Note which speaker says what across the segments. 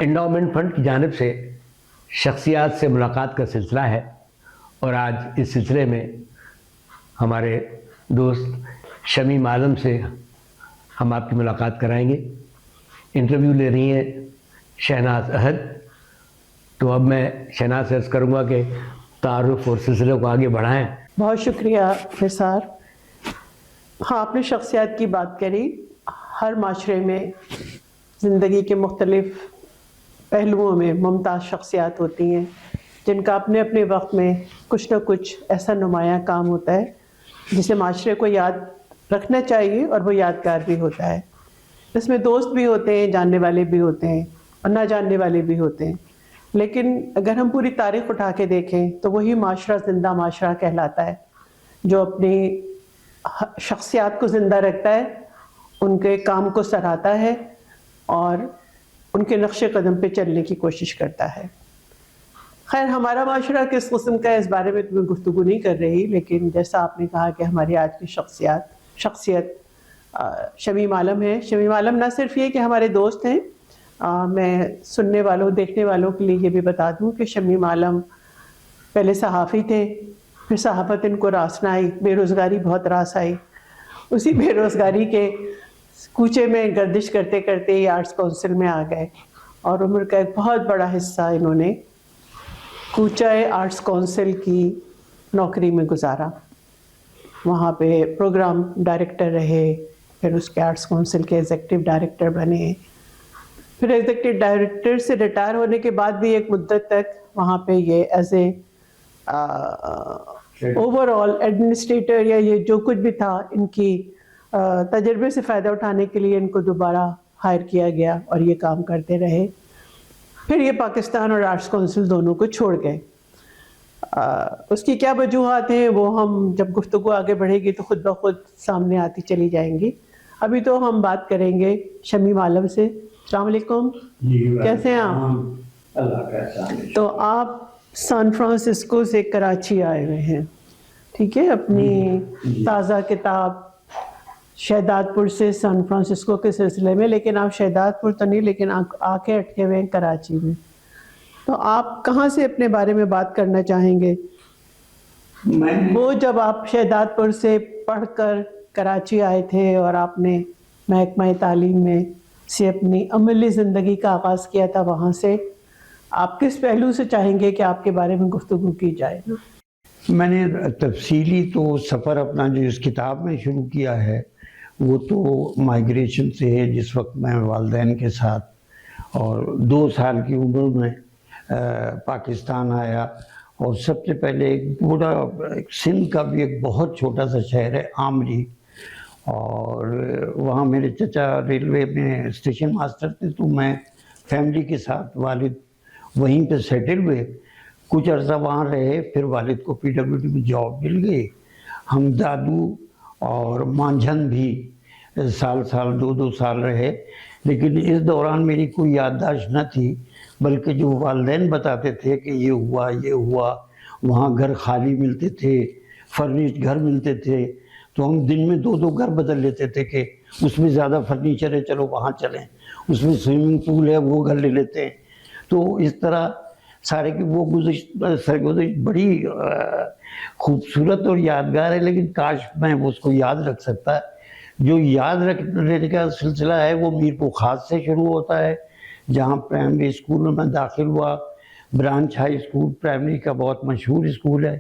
Speaker 1: Endowment fund کی جانب سے شخصیات سے ملاقات کا سلسلہ ہے، اور آج اس سلسلے میں ہمارے دوست شمیم عالم سے ہم آپ کی ملاقات کرائیں گے۔ انٹرویو لے رہی ہیں شہناز احد، تو اب میں شہناز سے عرض کروں گا کہ تعارف اور سلسلے کو آگے بڑھائیں۔
Speaker 2: بہت شکریہ نثار۔ ہاں، آپ نے شخصیات کی بات کری۔ ہر معاشرے میں زندگی کے مختلف پہلوؤں میں ممتاز شخصیات ہوتی ہیں جن کا اپنے اپنے وقت میں کچھ نہ کچھ ایسا نمایاں کام ہوتا ہے جسے معاشرے کو یاد رکھنا چاہیے، اور وہ یادگار بھی ہوتا ہے۔ اس میں دوست بھی ہوتے ہیں، جاننے والے بھی ہوتے ہیں اور نہ جاننے والے بھی ہوتے ہیں، لیکن اگر ہم پوری تاریخ اٹھا کے دیکھیں تو وہی معاشرہ زندہ معاشرہ کہلاتا ہے، جو اپنی شخصیات کو زندہ رکھتا ہے، ان کے کام کو سراہتا ہے اور ان کے نقش قدم پہ چلنے کی کوشش کرتا ہے۔ خیر، ہمارا معاشرہ کس قسم کا ہے اس بارے میں تو میں گفتگو نہیں کر رہی، لیکن جیسا آپ نے کہا کہ ہماری آج کی شخصیت شمیم عالم ہے۔ شمیم عالم نہ صرف یہ کہ ہمارے دوست ہیں، میں سننے والوں دیکھنے والوں کے لیے یہ بھی بتا دوں کہ شمیم عالم پہلے صحافی تھے، پھر صحافت ان کو راس نہ آئی، بے روزگاری بہت راس آئی۔ اسی بے روزگاری کے کوچے میں گردش کرتے کرتے یہ آرٹس کونسل میں آ گئے، اور عمر کا ایک بہت بڑا حصہ انہوں نے کوچہ آرٹس کونسل کی نوکری میں گزارا۔ وہاں پہ پروگرام ڈائریکٹر رہے، پھر اس کے آرٹس کونسل کے ایگزیکٹو ڈائریکٹر بنے، پھر ایگزیکٹو ڈائریکٹر سے ریٹائر ہونے کے بعد بھی ایک مدت تک وہاں پہ یہ as a over all administrator یا یہ جو کچھ بھی تھا، ان کی تجربے سے فائدہ اٹھانے کے لیے ان کو دوبارہ ہائر کیا گیا اور یہ کام کرتے رہے۔ پھر یہ پاکستان اور آرٹس کونسل دونوں کو چھوڑ گئے۔ اس کی کیا وجوہات ہیں وہ ہم جب گفتگو آگے بڑھے گی تو خود بخود سامنے آتی چلی جائیں گی۔ ابھی تو ہم بات کریں گے شمیم عالم سے۔ السلام علیکم، کیسے ہیں آپ؟
Speaker 3: اللہ کا احسان ہے۔
Speaker 2: تو آپ سان فرانسسکو سے کراچی آئے ہوئے ہیں، ٹھیک ہے؟ اپنی تازہ کتاب شہداد پور سے سان فرانسسکو کے سلسلے میں، لیکن آپ شہداد پور تو نہیں، لیکن آ کے اٹکے ہوئے ہیں کراچی میں۔ تو آپ کہاں سے اپنے بارے میں بات کرنا چاہیں گے؟ وہ جب آپ شہداد پور سے پڑھ کر کراچی آئے تھے اور آپ نے محکمہ تعلیم میں سے اپنی عملی زندگی کا آغاز کیا تھا، وہاں سے آپ کس پہلو سے چاہیں گے کہ آپ کے بارے میں گفتگو کی جائے؟
Speaker 3: میں نے تفصیلی تو سفر اپنا جو اس کتاب میں شروع کیا ہے وہ تو مائیگریشن سے ہے، جس وقت میں والدین کے ساتھ اور 2 سال کی عمر میں پاکستان آیا، اور سب سے پہلے ایک پورا سندھ کا بھی ایک بہت چھوٹا سا شہر ہے آمری، اور وہاں میرے چچا ریلوے میں اسٹیشن ماسٹر تھے، تو میں فیملی کے ساتھ والد وہیں پہ سیٹل ہوئے، کچھ عرصہ وہاں رہے، پھر والد کو PWD میں جاب مل گئی۔ ہم دادو اور مانجھن بھی سال 2 سال رہے، لیکن اس دوران میری کوئی یادداشت نہ تھی، بلکہ جو والدین بتاتے تھے کہ یہ ہوا، وہاں گھر خالی ملتے تھے، فرنیچ گھر ملتے تھے، تو ہم دن میں 2 گھر بدل لیتے تھے کہ اس میں زیادہ فرنیچر ہے چلو وہاں چلیں، اس میں سوئمنگ پول ہے وہ گھر لے لیتے ہیں۔ تو اس طرح سارے کی وہ سرگزشت بڑی خوبصورت اور یادگار ہے، لیکن کاش میں اس کو یاد رکھ سکتا۔ جو یاد رکھنے کا سلسلہ ہے وہ میر پورخاص سے شروع ہوتا ہے، جہاں پرائمری اسکول میں داخل ہوا۔ برانچ ہائی اسکول پرائمری کا بہت مشہور اسکول ہے،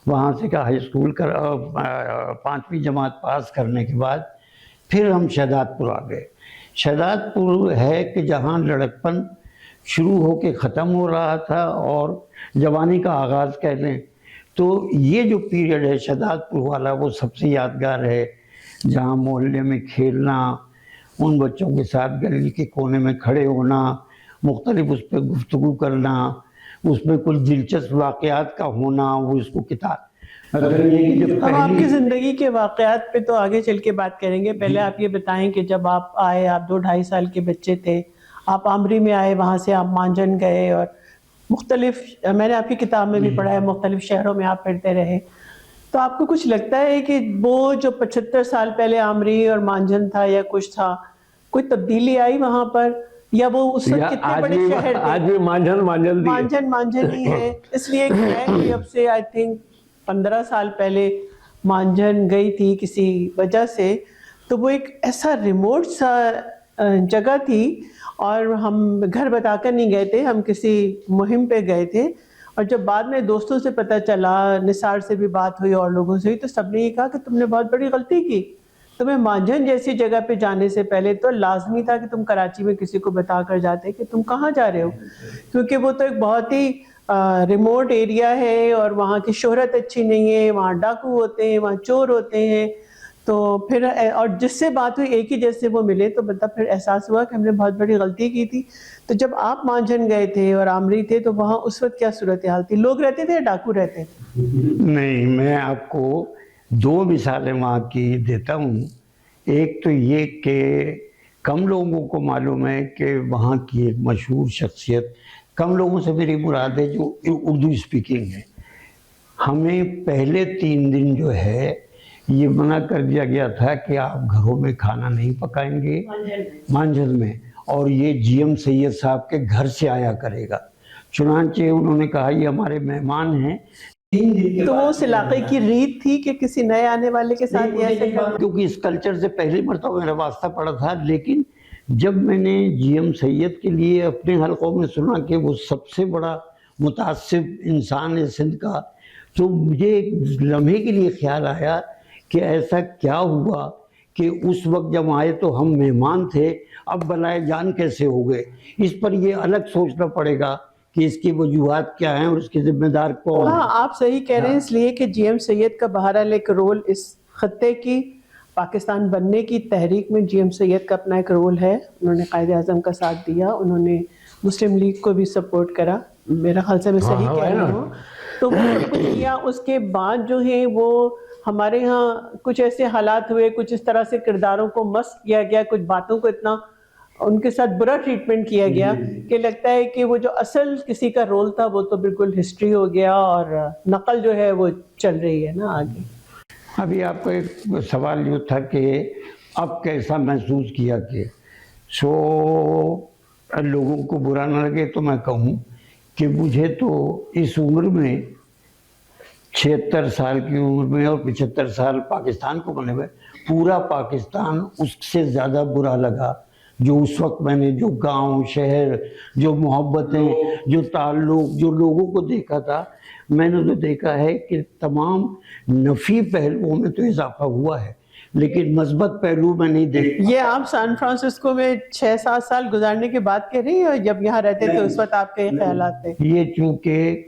Speaker 3: وہاں سے کا ہائی اسکول 5ویں جماعت پاس کرنے کے بعد پھر ہم شہداد پور آ گئے۔ شہداد پور ہے کہ جہاں لڑکپن شروع ہو کے ختم ہو رہا تھا اور جوانی کا آغاز کہہ لیں، تو یہ جو پیریڈ ہے شہداد پور والا وہ سب سے یادگار ہے، جہاں محلے میں کھیلنا، ان بچوں کے ساتھ گلی کے کونے میں کھڑے ہونا، مختلف اس پہ گفتگو کرنا، اس میں کچھ دلچسپ واقعات کا ہونا، وہ اس کو کتاب
Speaker 2: ہم آپ کی زندگی کے واقعات پہ تو آگے چل کے بات کریں گے۔ پہلے آپ یہ بتائیں کہ جب آپ آئے، آپ 2-2.5 سال کے بچے تھے، آپ آمری میں آئے، وہاں سے آپ مانجن گئے، اور مختلف، میں نے آپ کی کتاب میں بھی پڑھا ہے، مختلف شہروں میں آپ پھرتے رہے۔ تو آپ کو کچھ لگتا ہے کہ وہ جو 75 سال پہلے آمری اور مانجن تھا یا کچھ تھا، کوئی تبدیلی آئی وہاں پر؟ یا وہ اس وقت
Speaker 1: یا
Speaker 2: کتنے
Speaker 1: آج
Speaker 2: بڑے
Speaker 1: بھی
Speaker 2: شہر تھے.
Speaker 1: آج بھی
Speaker 2: مانجھن ہی ہے. اس لیے میں کوئی اب سے آئی تھنک 15 سال پہلے مانجھن گئی تھی کسی وجہ سے, تو وہ ایک ایسا ریموٹ سا جگہ تھی, اور ہم گھر بتا کر نہیں گئے تھے, ہم کسی مہم پہ گئے تھے, اور جب بعد میں دوستوں سے پتہ چلا, نثار سے بھی بات ہوئی اور لوگوں سے ہوئی, تو سب نے یہ کہا کہ تم نے بہت بڑی غلطی کی. تمہیں مانجھن جیسی جگہ پہ جانے سے پہلے تو لازمی تھا کہ تم کراچی میں کسی کو بتا کر جاتے کہ تم کہاں جا رہے ہو, کیونکہ وہ تو ایک بہت ہی ریموٹ ایریا ہے, اور وہاں کی شہرت اچھی نہیں ہے, وہاں ڈاکو ہوتے ہیں, وہاں چور ہوتے ہیں. تو پھر اور جس سے بات ہوئی ایک ہی جیسے وہ ملے, تو مطلب پھر احساس ہوا کہ ہم نے بہت بڑی غلطی کی تھی. تو جب آپ مانجھن گئے تھے اور آمری تھے, تو وہاں اس وقت کیا صورتحال تھی؟ لوگ رہتے تھے یا ڈاکو رہتے تھے؟
Speaker 3: نہیں, میں آپ کو 2 مثالیں وہاں کی دیتا ہوں. ایک تو یہ کہ کم لوگوں کو معلوم ہے کہ وہاں کی ایک مشہور شخصیت, کم لوگوں سے میری مراد ہے جو اردو اسپیکنگ ہے. ہمیں پہلے 3 دن جو ہے یہ منع کر دیا گیا تھا کہ آپ گھروں میں کھانا نہیں پکائیں گے مانجھن میں, اور یہ جی ایم سید صاحب کے گھر سے آیا کرے گا. چنانچہ انہوں نے کہا یہ ہمارے مہمان ہیں.
Speaker 2: تو وہ اس علاقے کی ریت تھی کہ کسی نئے آنے والے کے ساتھ یہ ایسے کرنا؟
Speaker 3: کیونکہ اس کلچر سے پہلی مرتبہ میرا واسطہ پڑا تھا, لیکن جب میں نے جی ایم سید کے لیے اپنے حلقوں میں سنا کہ وہ سب سے بڑا متعصب انسان ہے سندھ کا, تو مجھے ایک لمحے کے لیے خیال آیا کہ ایسا کیا ہوا کہ اس وقت جب آئے تو ہم مہمان تھے, اب بلائے جان کیسے ہو گئے. اس پر یہ الگ سوچنا پڑے گا کہ اس کی وجوہات کیا ہیں اور اس کے ذمہ دار کون ہیں.
Speaker 2: ہاں, آپ صحیح کہہ رہے ہیں, اس لیے کہ جی ایم سید کا بہرحال ایک رول اس خطے کی پاکستان بننے کی تحریک میں جی ایم سید کا اپنا ایک رول ہے. انہوں نے قائد اعظم کا ساتھ دیا, انہوں نے مسلم لیگ کو بھی سپورٹ کرا, میرا خیال سے میں صحیح کہہ رہی ہوں. تو وہ سب کچھ کیا. اس کے بعد جو ہے وہ ہمارے ہاں کچھ ایسے حالات ہوئے, کچھ اس طرح سے کرداروں کو مسخ کیا گیا, کچھ باتوں کو اتنا ان کے ساتھ برا ٹریٹمنٹ کیا گیا کہ لگتا ہے کہ وہ جو اصل کسی کا رول تھا وہ تو بالکل ہسٹری ہو گیا, اور نقل جو ہے وہ چل رہی ہے نا آگے.
Speaker 3: ابھی آپ کو ایک سوال یہ تھا کہ اب کیسا محسوس کیا کہ لوگوں کو برا نہ لگے, تو میں کہوں کہ مجھے تو اس عمر میں 76 سال کی عمر میں اور 75 سال پاکستان کو بنے ہوئے, پورا پاکستان اس سے زیادہ برا لگا جو اس وقت میں نے جو گاؤں شہر, جو محبتیں, جو تعلق, جو لوگوں کو دیکھا تھا. میں نے تو دیکھا ہے کہ تمام نفی پہلوؤں میں تو اضافہ ہوا ہے, لیکن مثبت پہلو میں نہیں دیکھا.
Speaker 2: یہ آپ سان فرانسسکو میں 6-7 سال گزارنے کے بعد کہہ رہی ہیں, اور جب یہاں رہتے تھے اس وقت آپ کے خیالات تھے؟
Speaker 3: یہ چونکہ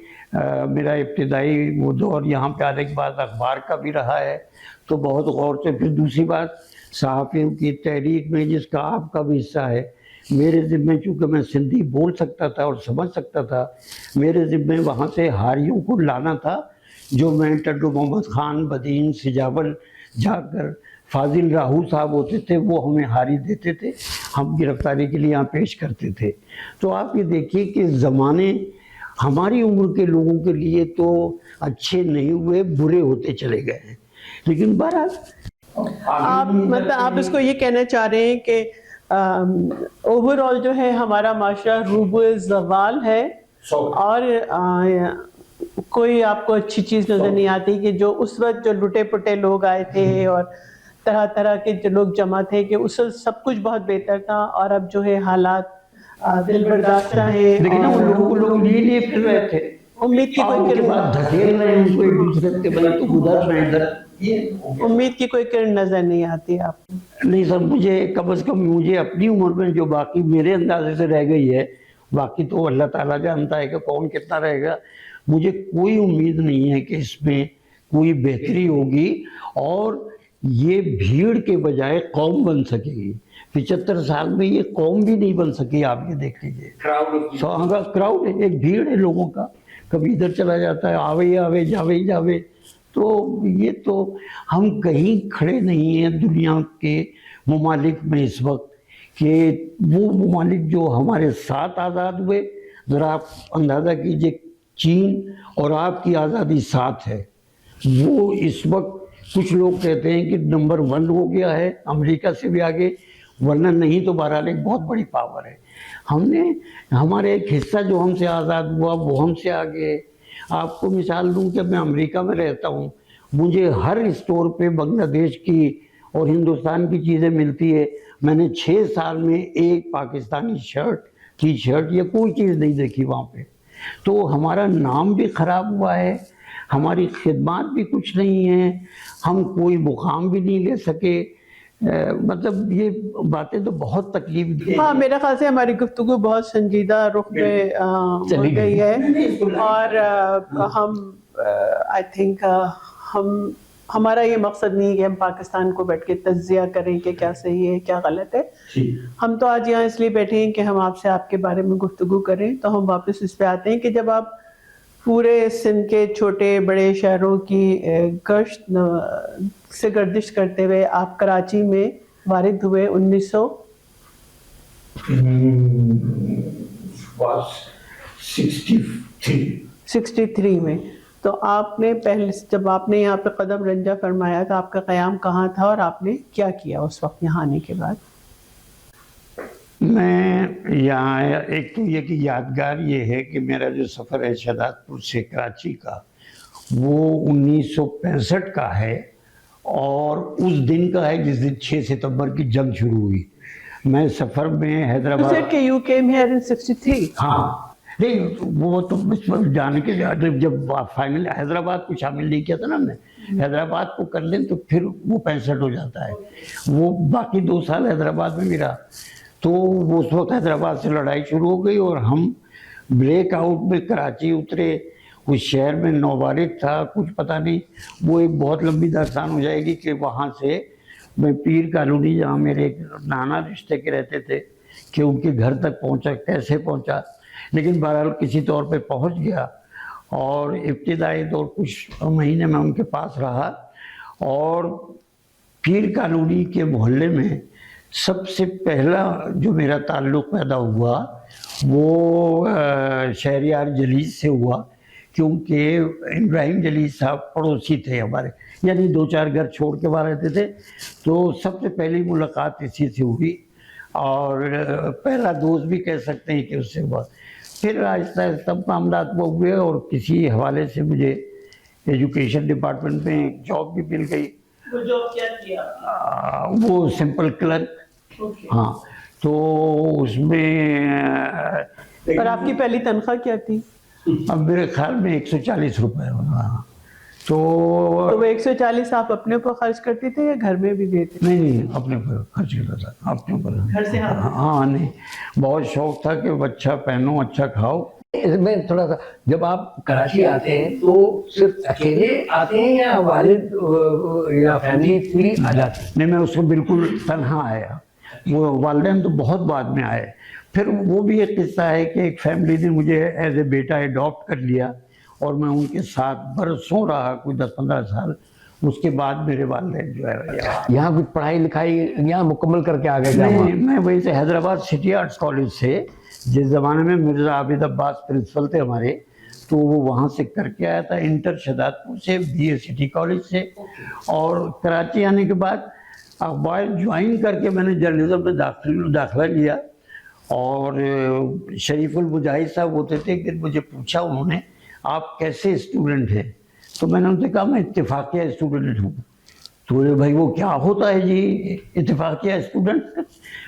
Speaker 3: میرا ابتدائی وہ دور یہاں پہ آنے کے بعد اخبار کا بھی رہا ہے, تو بہت غور سے. پھر دوسری بات, صحافیوں کی تحریک میں جس کا آپ کا بھی حصہ ہے, میرے ذمہ چونکہ میں سندھی بول سکتا تھا اور سمجھ سکتا تھا, میرے ذمہ وہاں سے ہاریوں کو لانا تھا, جو میں ٹڈو محمد خان, بدین, سجاول جا کر فاضل راہو صاحب ہوتے تھے, وہ ہمیں ہاری دیتے تھے, ہم گرفتاری کے لیے یہاں پیش کرتے تھے. تو آپ یہ دیکھیے کہ زمانے ہماری عمر کے لوگوں کے لیے تو اچھے نہیں ہوئے, برے ہوتے چلے گئے ہیں. لیکن بہرحال
Speaker 2: آپ اس کو یہ کہنا چاہ رہے ہیں کہ اوور آل جو ہے ہمارا معاشرہ روبہ زوال ہے, اور کوئی آپ کو اچھی چیز نظر نہیں آتی کہ جو اس وقت جو لٹے پٹے لوگ آئے تھے اور طرح طرح کے جو لوگ جمع تھے, کہ اس وقت سب کچھ بہت بہتر تھا, اور اب جو ہے حالات دل برداشتہ ہیں.
Speaker 3: لیکن وہ لوگوں کو لوگ لیے پھر رہے تھے,
Speaker 2: امید کی کوئی کرن
Speaker 3: دھکیل رہے ہیں ان کو ایک دوسرے کے بل, تو ادھر میں ادھر.
Speaker 2: امید کی کوئی کرن نظر نہیں آتی آپ کو؟
Speaker 3: نہیں سر, مجھے کم از کم مجھے اپنی عمر میں جو باقی میرے اندازے سے رہ گئی ہے, باقی تو اللہ تعالیٰ جانتا ہے کہ کون کتنا رہے گا, مجھے کوئی امید نہیں ہے کہ اس میں کوئی بہتری ہوگی, اور یہ بھیڑ کے بجائے قوم بن سکے گی. 75 سال میں یہ قوم بھی نہیں بن سکی. آپ یہ دیکھ لیجیے, کراؤڈ ہے, ایک بھیڑ ہے لوگوں کا, کبھی ادھر چلا جاتا ہے, آوے جاوے جاوے. تو یہ تو ہم کہیں کھڑے نہیں ہیں دنیا کے ممالک میں اس وقت, کہ وہ ممالک جو ہمارے ساتھ آزاد ہوئے, ذرا آپ اندازہ کیجئے, چین اور آپ کی آزادی ساتھ ہے, وہ اس وقت کچھ لوگ کہتے ہیں کہ نمبر 1 ہو گیا ہے, امریکہ سے بھی آگے. ورنہ نہیں تو بہرحال ایک بہت بڑی پاور ہے. ہم نے ہمارا ایک حصہ جو ہم سے آزاد ہوا وہ ہم سے آگے. آپ کو مثال دوں کہ میں امریکہ میں رہتا ہوں, مجھے ہر اسٹور پہ بنگلہ دیش کی اور ہندوستان کی چیزیں ملتی ہے. میں نے 6 سال میں ایک پاکستانی شرٹ, ٹی شرٹ یا کوئی چیز نہیں دیکھی وہاں پہ. تو ہمارا نام بھی خراب ہوا ہے, ہماری خدمات بھی کچھ نہیں ہیں, ہم کوئی مقام بھی نہیں لے سکے. مطلب یہ باتیں تو بہت تکلیف دہ.
Speaker 2: ہاں, میرا خیال سے ہماری گفتگو بہت سنجیدہ رخ میں ہو گئی ہے, اور ہم آئی تھنک ہمارا یہ مقصد نہیں کہ ہم پاکستان کو بیٹھ کے تجزیہ کریں کہ کیا صحیح ہے کیا غلط ہے. ہم تو آج یہاں اس لیے بیٹھے ہیں کہ ہم آپ سے آپ کے بارے میں گفتگو کریں. تو ہم واپس اس پہ آتے ہیں کہ جب آپ پورے سندھ کے چھوٹے بڑے شہروں کی گشت سے گردش کرتے ہوئے آپ کراچی میں وارد ہوئے 1963 میں, تو آپ نے پہلے جب آپ نے یہاں پہ قدم رنجہ فرمایا تو آپ کا قیام کہاں تھا اور آپ نے کیا کیا اس وقت یہاں آنے کے بعد؟
Speaker 3: میں یہاں ایک تو یہ کہ یادگار یہ ہے کہ میرا جو سفر ہے شہداد پور سے کراچی کا وہ 1965 کا ہے, اور اس دن کا ہے جس دن 6 ستمبر کی جنگ شروع ہوئی. میں سفر میں Hyderabad.
Speaker 2: You came here in 63.
Speaker 3: ہاں نہیں, وہ تو جانے کے جب فائنل حیدرآباد کو شامل نہیں کیا تھا نا ہم نے, حیدرآباد کو کر لیں تو پھر وہ 65 ہو جاتا ہے. وہ باقی 2 سال حیدرآباد میں بھی رہا. تو وہ اس وقت حیدرآباد سے لڑائی شروع ہو گئی اور ہم بریک آؤٹ میں کراچی اترے. اس شہر میں نوبارد تھا, کچھ پتہ نہیں, وہ ایک بہت لمبی داستان ہو جائے گی کہ وہاں سے میں پیر کالونی جہاں میرے ایک نانا رشتے کے رہتے تھے کہ ان کے گھر تک پہنچا, کیسے پہنچا, لیکن بہرحال کسی طور پہ پہنچ گیا. اور ابتدائی دور کچھ مہینے میں ان کے پاس رہا, اور پیر کالونی کے محلے میں سب سے پہلا جو میرا تعلق پیدا ہوا وہ شہریار جلیس سے ہوا, کیونکہ ابراہیم جلیس صاحب پڑوسی تھے ہمارے, یعنی 2-4 گھر چھوڑ کے وہاں رہتے تھے. تو سب سے پہلی ملاقات اسی سے ہوئی, اور پہلا دوست بھی کہہ سکتے ہیں کہ اس سے ہوا. پھر آہستہ آہستہ معاملات وہ ہوئے, اور کسی حوالے سے مجھے ایجوکیشن ڈپارٹمنٹ میں جاب بھی مل گئی.
Speaker 2: وہ جاب کیا کیا؟
Speaker 3: وہ سمپل کلرک. ہاں, تو اس میں.
Speaker 2: اور آپ کی پہلی تنخواہ کیا تھی؟
Speaker 3: اب میرے خیال میں 140 روپے ہونا. تو
Speaker 2: وہ 140 آپ اپنے اوپر خرچ کرتے تھے یا گھر میں بھی دیتے؟
Speaker 3: نہیں, اپنے اوپر خرچ کرتا تھا, اپنے اوپر.
Speaker 2: گھر سے؟
Speaker 3: ہاں نہیں, بہت شوق تھا کہ اچھا پہنو اچھا کھاؤ.
Speaker 1: میں تھوڑا سا, جب آپ کراچی آتے ہیں تو صرف اکیلے آتے ہیں یا والد یا فیملی پوری آ جاتی ہے؟
Speaker 3: نہیں, میں اس کو بالکل تنہا آیا. وہ والدین تو بہت بعد میں آئے. پھر وہ بھی ایک قصہ ہے کہ ایک فیملی نے مجھے ایز اے بیٹا اڈاپٹ کر لیا, اور میں ان کے ساتھ برسوں رہا, کوئی 10-15 سال. اس کے بعد میرے والدین جو ہے
Speaker 1: یہاں کچھ پڑھائی لکھائی یہاں مکمل کر کے آگے
Speaker 3: جاؤں. میں وہیں سے حیدرآباد سٹی آرٹس کالج سے, جس زمانے میں مرزا عابد عباس پرنسپل تھے ہمارے, تو وہ وہاں سے کر کے آیا تھا. انٹر شہداد پور سے, BA سٹی کالج سے. اور کراچی آنے کے بعد اخبار جوائن کر کے میں نے جرنلزم میں داخلہ لیا. اور شریف المجاہد صاحب ہوتے تھے کہ مجھے پوچھا انہوں نے آپ کیسے اسٹوڈنٹ ہیں, تو میں نے ان سے کہا میں اتفاقیہ اسٹوڈنٹ ہوں. تو بھائی وہ کیا ہوتا ہے جی اتفاقیہ اسٹوڈنٹ؟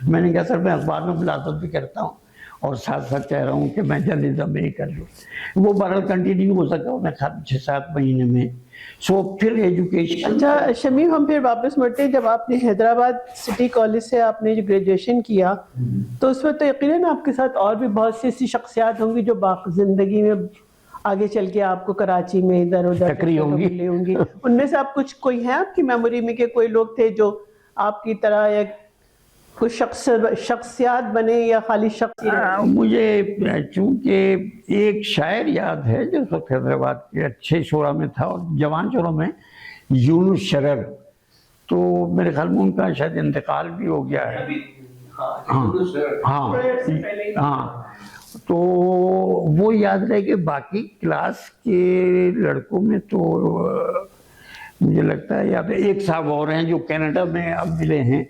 Speaker 3: میں نے کہا سر میں اخبار میں ملازمت بھی کرتا ہوں اور ساتھ ساتھ چاہ رہا ہوں کہ میں جرنلزم میں ہی کر لوں. وہ بہرحال کنٹینیو ہو سکا میں 6-7 مہینے میں. سو پھر ایجوکیشن.
Speaker 2: اچھا شمیم, ہم پھر واپس مڑتے ہیں. جب آپ نے حیدرآباد سٹی کالج سے آپ نے جو گریجویشن کیا تو اس میں تو یقیناً آپ کے ساتھ اور بھی بہت سی ایسی شخصیات ہوں گی جو باقی زندگی میں آگے چل کے آپ کو کراچی میں ادھر ادھر
Speaker 1: ٹکری ہوں گی.
Speaker 2: ان میں سے آپ کوئی ہیں آپ کی میموری میں کہ کوئی لوگ تھے جو آپ کی طرح یا کچھ شخصیات بنے یا خالی شخصیات؟
Speaker 3: مجھے چونکہ ایک شاعر یاد ہے جو اس وقت حیدرآباد کے اچھے شعراء میں تھا اور جوان شعراء میں, یونس شرر. تو میرے خیال میں ان کا شاید انتقال بھی ہو گیا ہے. ہاں, تو وہ یاد رہے کہ باقی کلاس کے لڑکوں میں تو مجھے لگتا ہے یا پھر ایک صاحب اور ہیں جو کینیڈا میں اب ملے ہیں,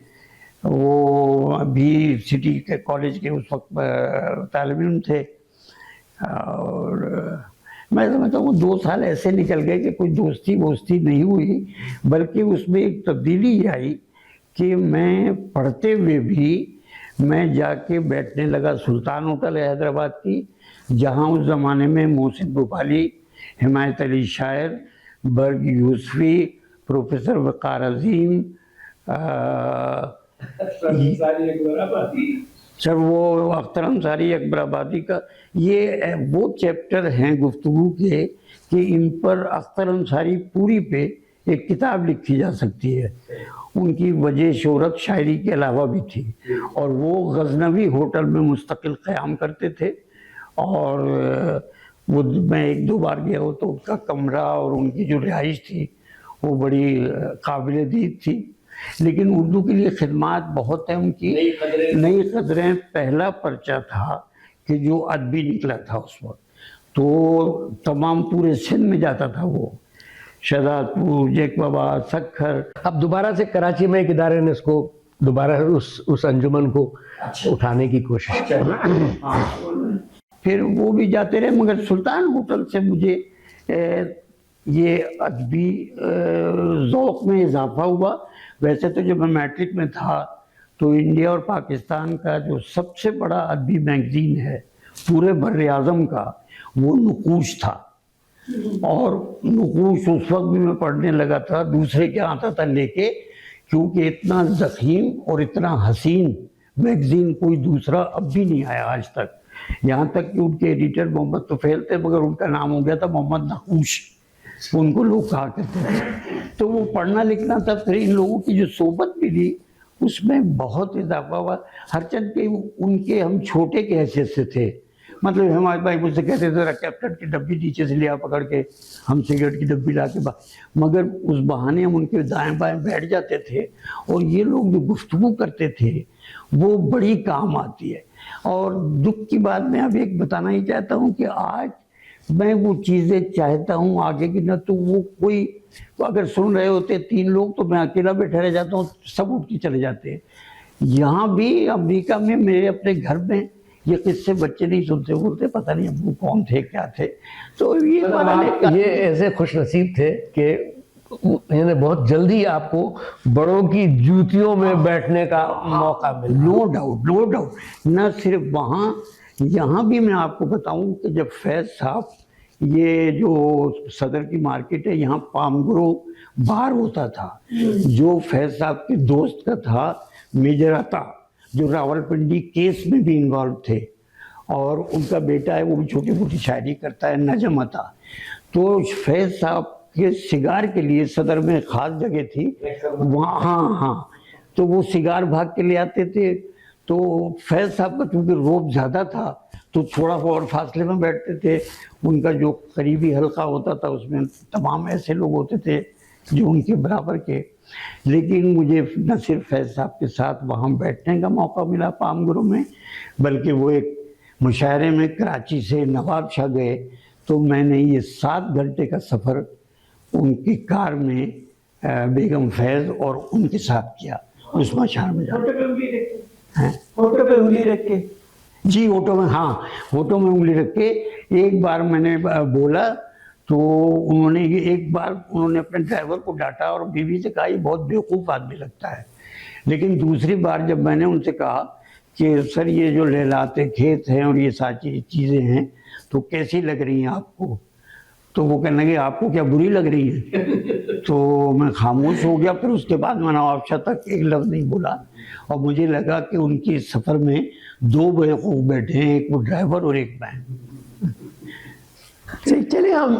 Speaker 3: وہ بھی سٹی کے کالج کے اس وقت طالب علم تھے، اور میں سمجھتا ہوں 2 سال ایسے نکل گئے کہ کوئی دوستی نہیں ہوئی، بلکہ اس میں ایک تبدیلی یہ آئی کہ میں پڑھتے ہوئے بھی میں جا کے بیٹھنے لگا سلطان ہوٹل ہے حیدرآباد کی، جہاں اس زمانے میں محسن بھوپالی، حمایت علی شاعر، برگ یوسفی، پروفیسر وقار عظیم، سر وہ اختر انصاری اکبر آبادی کا، یہ وہ چیپٹر ہیں گفتگو کے کہ ان پر اختر انصاری پوری پہ ایک کتاب لکھی جا سکتی ہے۔ ان کی وجہ شہرت شاعری کے علاوہ بھی تھی، اور وہ غزنوی ہوٹل میں مستقل قیام کرتے تھے، اور وہ میں 1-2 بار گیا ہوں تو ان کا کمرہ اور ان کی جو رہائش تھی وہ بڑی قابل دید تھی۔ لیکن اردو کے لیے خدمات بہت ہیں ان کی، نئی قدریں پہلا پرچہ تھا کہ جو ادبی نکلا تھا اس وقت، تو تمام پورے سندھ میں جاتا تھا وہ، شہزاد پور، جیکباباد، سکھر۔
Speaker 1: اب دوبارہ سے کراچی میں ایک ادارے نے اس کو دوبارہ اس انجمن کو اٹھانے کی کوشش کی۔
Speaker 3: پھر وہ بھی جاتے رہے، مگر سلطان ہوٹل سے مجھے یہ ادبی ذوق میں اضافہ ہوا۔ ویسے تو جب میں میٹرک میں تھا تو انڈیا اور پاکستان کا جو سب سے بڑا ادبی میگزین ہے پورے بر اعظم کا وہ نقوش تھا، اور نقوش اس وقت بھی میں پڑھنے لگا تھا، دوسرے کے آتا تھا لے کے، کیونکہ اتنا ضخیم اور اتنا حسین میگزین کوئی دوسرا اب بھی نہیں آیا آج تک۔ یہاں تک کہ ان کے ایڈیٹر محمد طفیل تھے، مگر ان کا نام ہو گیا تھا محمد نقوش، ان کو لوگ کہا کرتے تھے۔ تو وہ پڑھنا لکھنا تھا، پھر ان لوگوں کی جو صحبت بھی تھی اس میں بہت اضافہ ہوا، ہرچند کہ ان کے ہم چھوٹے کی حیثیت سے تھے، مطلب ہمارے بھائی مجھ سے کہتے تھے کیپٹن کی ڈبی نیچے سے لیا پکڑ کے، ہم سگریٹ کی ڈبی لا کے مگر اس بہانے ہم ان کے دائیں بائیں بیٹھ جاتے تھے، اور یہ لوگ جو گفتگو کرتے تھے وہ بڑی کام آتی ہے۔ اور دکھ کی بات میں اب ایک بتانا ہی چاہتا ہوں کہ آج میں وہ چیزیں چاہتا ہوں آگے کی، نہ تو وہ کوئی اگر سن رہے ہوتے 3 لوگ تو میں اکیلا بیٹھا رہ جاتا ہوں، سب اٹھ کے چلے جاتے ہیں۔ یہاں بھی امریکہ میں میرے اپنے گھر میں یہ قصے بچے نہیں سنتے، بولتے پتہ نہیں ابو کون تھے کیا تھے۔ تو
Speaker 1: یہ ایسے خوش نصیب تھے کہ یعنی بہت جلدی آپ کو بڑوں کی جوتیوں میں بیٹھنے کا موقع ملا۔
Speaker 3: نو ڈاؤٹ، نہ صرف وہاں، یہاں بھی میں آپ کو بتاؤں کہ جب فیض صاحب یہ جو صدر کی مارکیٹ ہے یہاں پام گرو بار ہوتا تھا، جو فیض صاحب کے دوست کا تھا میجر عطا، جو راول پنڈی کیس میں بھی انوالو تھے، اور ان کا بیٹا ہے وہ بھی چھوٹی موٹی شاعری کرتا ہے، نجم عطا۔ تو فیض صاحب کے سگار کے لیے صدر میں ایک خاص جگہ تھی وہاں، ہاں تو وہ سگار بھاگ کے لے آتے تھے۔ تو فیض صاحب کا چونکہ روب زیادہ تھا تو تھوڑا اور فاصلے میں بیٹھتے تھے، ان کا جو قریبی حلقہ ہوتا تھا اس میں تمام ایسے لوگ ہوتے تھے جو ان کے برابر کے۔ لیکن مجھے نہ صرف فیض صاحب کے ساتھ وہاں بیٹھنے کا موقع ملا پام گرو میں، بلکہ وہ ایک مشاعرے میں کراچی سے نواب شاہ گئے، تو میں نے یہ 7 گھنٹے کا سفر ان کی کار میں بیگم فیض اور ان کے ساتھ کیا اس مشاعرے میں جا کے۔
Speaker 2: ہوٹو پہ انگلی رکھ کے؟
Speaker 3: جی ہوٹو میں، ہاں ہوٹو میں انگلی رکھ کے۔ ایک بار میں نے بولا تو انہوں نے ایک بار انہوں نے اپنے ڈرائیور کو ڈانٹا اور بیوی سے کہا یہ بہت بیوقوف آدمی لگتا ہے۔ لیکن دوسری بار جب میں نے ان سے کہا کہ سر یہ جو لہلاتے کھیت ہیں اور یہ ساری چیزیں ہیں تو کیسی لگ رہی ہیں آپ کو، تو وہ کہنے لگے آپ کو کیا بری لگ رہی ہے؟ تو میں خاموش ہو گیا۔ پھر اس کے بعد میں نواب شاہ تک ایک لفظ نہیں بولا، اور مجھے لگا کہ ان کی سفر میں 2 بیوقوف بیٹھے ہیں، ایک وہ ڈرائیور اور ایک میں۔
Speaker 2: چلے ہم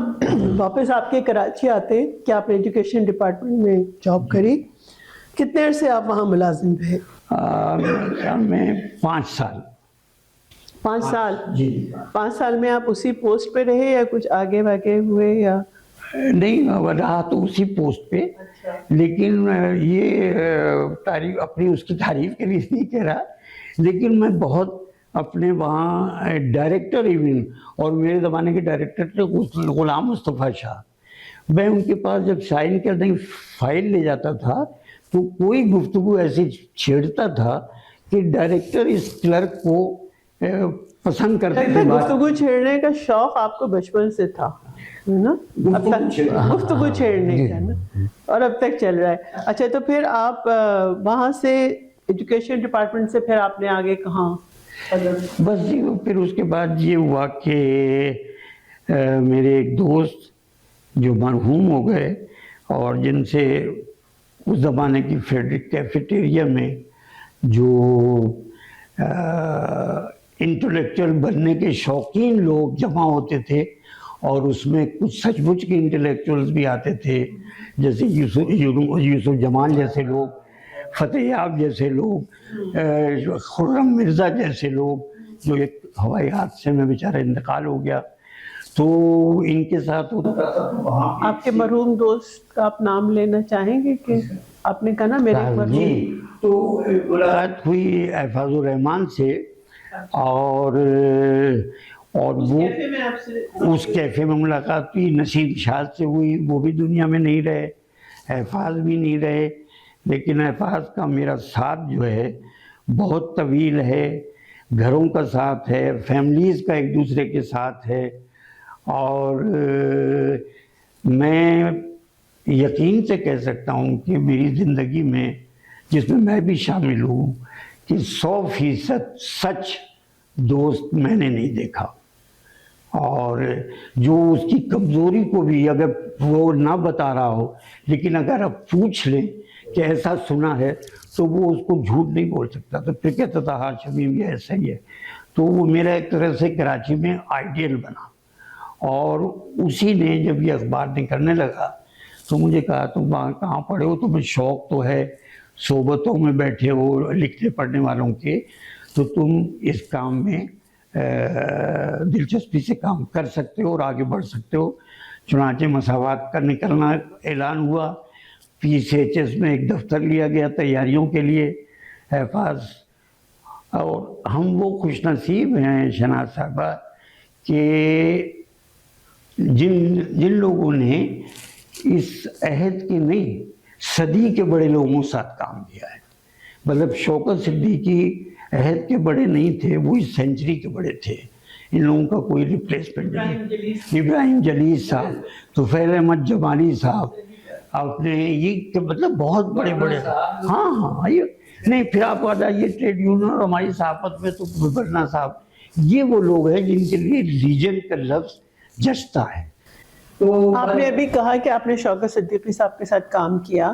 Speaker 2: واپس آپ کے کراچی آتے ہیں کہ آپ نے ایجوکیشن ڈپارٹمنٹ میں جاب کری، کتنے عرصے آپ وہاں ملازم رہے؟
Speaker 3: میں 5 سال۔
Speaker 2: 5 سال؟
Speaker 3: جی
Speaker 2: 5 سال میں آپ اسی پوسٹ پہ رہے یا کچھ آگے واگے ہوئے یا؟
Speaker 3: نہیں رہا تو اسی پوسٹ پہ، لیکن یہ تعریف اپنی اس کی تعریف کے لیے نہیں کہہ رہا، لیکن میں بہت اپنے وہاں ڈائریکٹر ایون، اور میرے زمانے کے ڈائریکٹر تھے غلام مصطفیٰ شاہ، میں ان کے پاس جب سائن کرنے کی فائل لے جاتا تھا تو کوئی گفتگو ایسی چھیڑتا تھا کہ ڈائریکٹر اس کلرک کو پسند کرتے
Speaker 2: لگتا ہے
Speaker 3: تھے.
Speaker 2: گفتگو چھیڑنے کا شوق آپ کو بچپن سے تھا نا؟ اب تک گفتگو چھیڑنے کا نا، اور اب تک چل رہا ہے. اچھا تو پھر آپ وہاں سے ایجوکیشن ڈپارٹمنٹ سے پھر آپ نے آگے کہاں؟
Speaker 3: بس جی پھر اس کے بعد یہ ہوا کہ میرے ایک دوست جو مرحوم ہو گئے اور جن سے اس زمانے کی فیڈرک کیفیٹیریا میں جو انٹلیکچوئل بننے کے شوقین لوگ جمع ہوتے تھے اور اس میں کچھ سچ مچ کے انٹلیکچوئلز بھی آتے تھے، جیسے یوسف جمال جیسے لوگ، فتح یاب جیسے لوگ، خرم مرزا جیسے لوگ، جو ایک ہوائی حادثے میں بیچارہ انتقال ہو گیا، تو ان کے ساتھ ہوتا تھا.
Speaker 2: آپ کے مرحوم دوست کا آپ نام لینا چاہیں گے کہ آپ نے کہا نا میرے مرحوم؟
Speaker 3: جی تو ملاقات ہوئی احفاظ الرحمان سے، اور وہ اس کیفے میں ملاقات ہوئی. نصیر شاہ سے ہوئی، وہ بھی دنیا میں نہیں رہے، احفاظ بھی نہیں رہے، لیکن احفاظ کا میرا ساتھ جو ہے بہت طویل ہے، گھروں کا ساتھ ہے، فیملیز کا ایک دوسرے کے ساتھ ہے. اور میں یقین سے کہہ سکتا ہوں کہ میری زندگی میں، جس میں بھی شامل ہوں، کہ 100% سچ دوست میں نے نہیں دیکھا. اور جو اس کی کمزوری کو بھی اگر وہ نہ بتا رہا ہو، لیکن اگر آپ پوچھ لیں کہ ایسا سنا ہے، تو وہ اس کو جھوٹ نہیں بول سکتا. تو پھر کہتا تھا ہاں شمیم یہ ایسا ہی ہے. تو وہ میرا ایک طرح سے کراچی میں آئیڈیل بنا. اور اسی نے جب یہ اخبار نکلنے لگا تو مجھے کہا تم وہاں کہاں پڑھے ہو، تمہیں شوق تو ہے، صحبتوں میں بیٹھے ہو لکھنے پڑھنے والوں کے، تو تم اس کام میں دلچسپی سے کام کر سکتے ہو اور آگے بڑھ سکتے ہو. چنانچہ مساوات کا نکلنا اعلان ہوا، PCHS میں ایک دفتر لیا گیا تیاریوں کے لیے احفاظ. اور ہم وہ خوش نصیب ہیں شناز صاحبہ کہ جن لوگوں نے اس عہد کے نہیں صدی کے بڑے لوگوں کے ساتھ کام کیا ہے. مطلب شوکت صدیقی عہد کے بڑے نہیں تھے، وہ اس سینچری کے بڑے تھے. ان لوگوں کا کوئی ریپلیسمنٹ نہیں. ابراہیم جلیل صاحب، طفیل احمد جمالی صاحب، آپ نے یہ مطلب بہت بڑے بڑے، ہاں یہ نہیں. پھر آپ آ جائیے ٹریڈ یونین اور ہماری صحافت میں تو بلنا صاحب، یہ وہ لوگ ہیں جن کے لیے لیجنڈ کا لفظ جچتا ہے. تو
Speaker 2: آپ نے ابھی کہا کہ آپ نے شوکت صدیقی صاحب کے ساتھ کام کیا،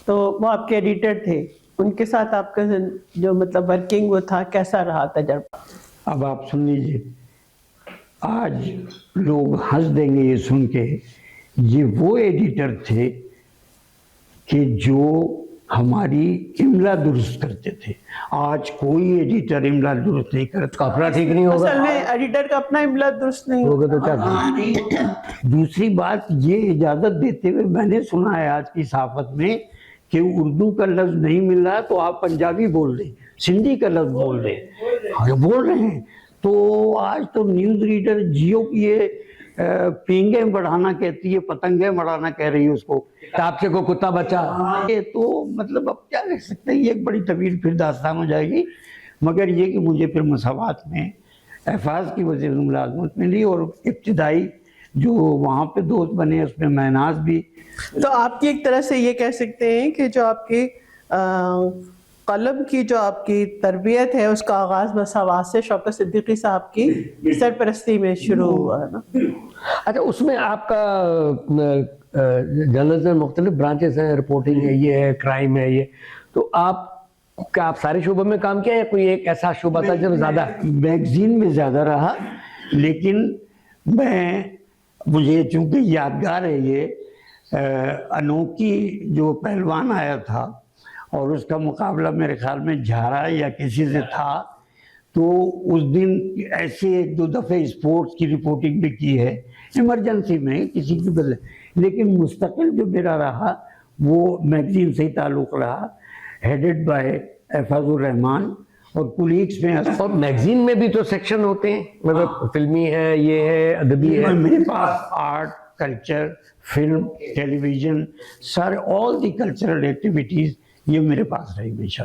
Speaker 2: تو وہ آپ کے ایڈیٹر تھے، ان کے ساتھ آپ کا جو مطلب ورکنگ وہ تھا، کیسا رہا تجربہ؟
Speaker 3: اب آپ سن لیجئے، آج لوگ ہنس دیں گے یہ سن کے، یہ وہ ایڈیٹر تھے کہ جو ہماری املا درست کرتے تھے. آج کوئی ایڈیٹر املا درست نہیں کرتا.
Speaker 1: اپنا ٹھیک نہیں ہوگا،
Speaker 2: اصل میں ایڈیٹر کا اپنا املا درست نہیں ہوگا.
Speaker 1: ہوگا تو کیا؟
Speaker 3: دوسری بات یہ اجازت دیتے ہوئے میں نے سنا ہے آج کی صحافت میں کہ اردو کا لفظ نہیں مل رہا تو آپ پنجابی بول دیں، سندھی کا لفظ بول دیں. بول رہے ہیں. تو آج تو نیوز ریڈر جیو کی یہ پینگیں بڑھانا کہتی ہے، پتنگیں بڑھانا کہہ رہی ہے اس کو.
Speaker 1: آپ سے کوئی کتا بچا،
Speaker 3: یہ تو مطلب اب کیا کہہ سکتے ہیں، یہ ایک بڑی طویل پھر داستان ہو جائے گی. مگر یہ کہ مجھے پھر مساوات میں احفاظ کی وزیر ملازمت ملی، اور ابتدائی جو وہاں پہ دوست بنے اس میں میناز بھی.
Speaker 2: تو آپ کی ایک طرح سے یہ کہہ سکتے ہیں کہ جو آپ کی قلم کی جو آپ کی تربیت ہے، اس کا آغاز مساوات سے شوکت صدیقی صاحب کی سرپرستی میں شروع ہوا ہے نا؟
Speaker 1: اچھا اس میں آپ کا جرنلزم میں مختلف برانچز ہیں، رپورٹنگ ہے، یہ ہے، کرائم ہے، یہ تو آپ سارے شعبوں میں کام کیا، یا کوئی ایک ایسا شعبہ تھا جب زیادہ؟
Speaker 3: میگزین میں زیادہ رہا، لیکن مجھے چونکہ یادگار ہے یہ انوکھی جو پہلوان آیا تھا اور اس کا مقابلہ میرے خیال میں جھارا یا کسی سے تھا، تو اس دن ایسے ایک دو دفعے اسپورٹس کی رپورٹنگ بھی کی ہے ایمرجنسی میں کسی کی بدلے. لیکن مستقل جو میرا رہا وہ میگزین سے ہی تعلق رہا، ہیڈڈ بائی احفاظ الرحمان اور کولیگس میں.
Speaker 1: اور میگزین میں بھی تو سیکشن ہوتے ہیں، مطلب فلمی ہے، یہ ہے، ادبی ہے.
Speaker 3: میرے پاس آرٹ، کلچر، فلم، ٹیلی ویژن، سارے آل دی کلچرل ایکٹیویٹیز یہ میرے پاس رہی ہمیشہ.